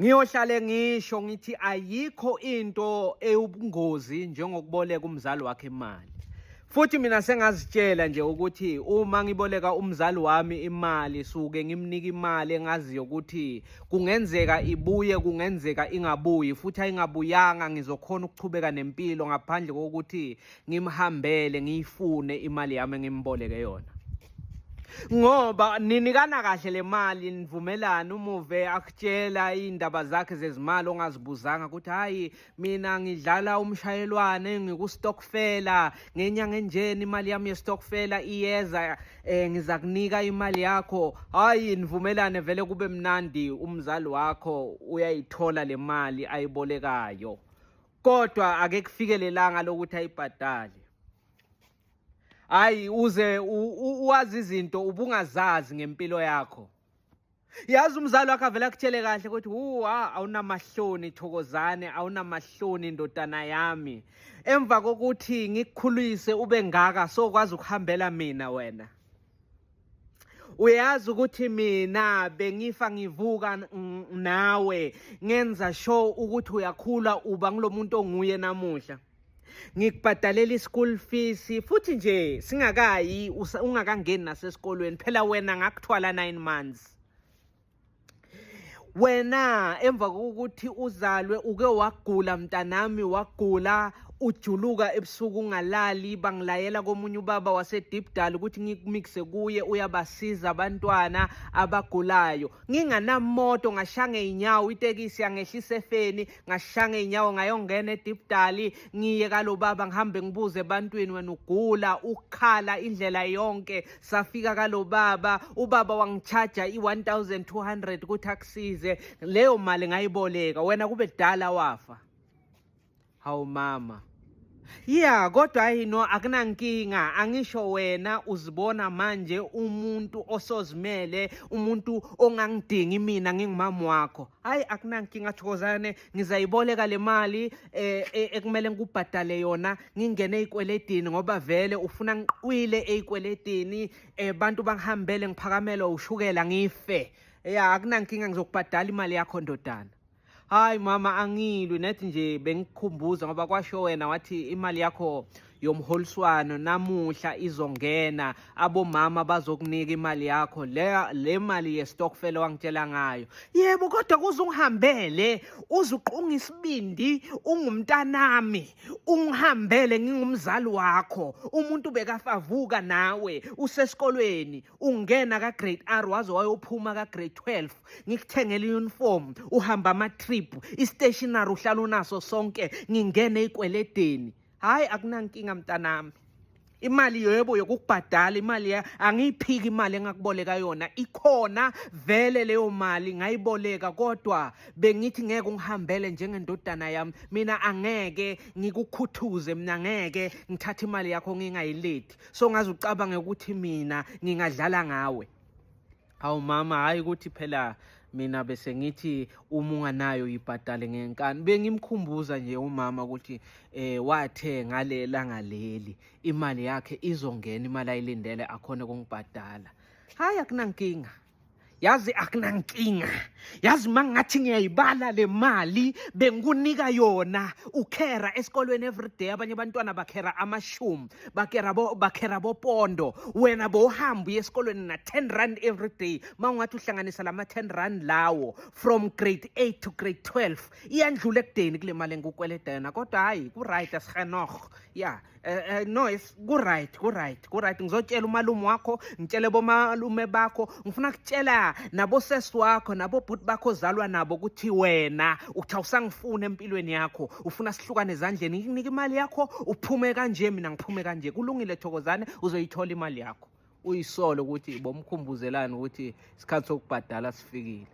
Ngiyohlale ngisho ngithi ayikho into eyubungozi njengokuboleka umzali wakhe imali. Futhi mina sengazitshela nje ukuthi uma ngiboleka umzali wami imali suke ngimnika imali engaziyo ukuthi kungenzeka ibuye kungenzeka ingabuyi futhi ayingabuyanga ngizokhona ukuchubeka nempilo ngaphandle kokuthi ngimhambele ngiyifune imali yami engimboleke yona. Ngoba ninikana kahle le mali nivumelana umuve akutshela indaba zakhe zezimali ongazibuzanga ukuthi hayi mina ngidlala umshayelwane ngikustokfela ngenyanga enjeni imali yami yestokfela iyeza ngiza kunika imali yakho. Hayi nivumelane vele kube mnandi umzali wakho uyayithola le mali ayibolekayo kodwa ake kufike lelanga lokuthi ayibhadale. Hayi uze uwazi izinto ubungazazi ngempilo yakho. Yazi umzali wakho avela akutshele kahle ukuthi awunamahloni Thokozane, awunamahloni ndodana yami. Emva kokuthi ngikukhulise ube ngaka sokwazi ukuhambela mina wena. Uyazi ukuthi mina bengifa ngivuka nawe ngenza sure ukuthi uyakhula uba ngilomuntu onguye namuhla. Ngikubhadalela i-school fees futhi nje singakayi ungakangeni nasesikolweni phela wena ngakuthwala 9 months. Wena emva kokuthi uzalwe uke wagula mntanami wagula ujuluka ebusuku ungalali bangilayela komunye ubaba waseDeepdal ukuthi ngikumixe kuye uyabasiza abantwana abagulayo. Nginganamoto ngashanga inyawo itekisi yangehlisa efeni ngashanga inyawo ngayongena eDeepdal ngiye kalo baba ngihambe ngibuze ebantwini wena ugula ukukhala indlela yonke safika kalo baba ubaba wangicharge i1200 ukuthi akusize leyo mali ngayiboleka wena kube dala wafa. Hawu mama. Yeah, kodwa akunankinga angisho wena uzibona manje umuntu osozimele umuntu ongangidingi mina ngingumama wakho. Hayi akunankinga Thokozane ngizayiboleka le mali ekumele ngikubhadale yona ngingene ezikweletini ngoba vele ufuna ngiqwile ezikweletini abantu bangihambele ngiphakamela ushukela ngife. Yeah akunankinga ngizokubhadala imali yakho ndodana. Hayi mama angilwi nethi nje bengikukhumbuza ngoba kwasho wena wathi imali yakho yomholiswano namuhla izongena abomama bazokunika imali yakho le mali yestokfel wangitshela ngayo. Yebo kodwa kuze ungihambele uzuqunga isibindi ungumntanami ungihambele ngingumzali wakho umuntu bekafavuka nawe usesikolweni ungena ka grade R waze wayophuma ka grade 12 ngikuthengele uniform uhamba ama trip istationery uhlala unaso sonke ngingene ezikweletini. Hayi akunankinga mntanami. Imali yebo yokukubhadala imali angiyiphiki imali engakuboleka yona ikhona vele leyo mali ngayiboleka kodwa bengithi ngeke ungihambele njengendodana yami mina angeke ngikukhuthuze mina ngeke ngithathe imali yakho ngingayilethi so ngaze ucabange ukuthi mina ngingadlala ngawe. Hawu mama hayi ukuthi phela mina bese ngithi uma unganayo ibhadale ngenkani bengimkhumbuza nje umama ukuthi wathenga lelanga leli imali yakhe izongena imali ayilindele akhona ukungibhadala. Hayi akunankinga. Yazi akunankinga. Yazi mangathi ngiyayibala le mali bengikunika yona ukhera esikolweni everyday abanye abantwana bakhera amashumi bakhera bopondo wena bohamba esikolweni na 10 rand everyday mangathi uhlanganisa lama 10 rand lawo from grade 8 to grade 12 iyandlula ekudeni kule mali engikukweleta yona kodwa hayi ku right askhanoch. Yeah no it's ku right ngizotshela umalume wakho ngitshele bomalume bakho ngifuna ukutshela nabo sesi wakho nabo bhuti bakho zalwa nabo ukuthi wena uthi awusangifuna empilweni yakho ufuna sihlukane ezandleni nginika imali yakho uphume kanje mina ngiphume kanje kulungile Thokozane uzoyithola imali yakho uyisolo ukuthi bomkhumbuzelana ukuthi isikhathi sokubhadala sifikile.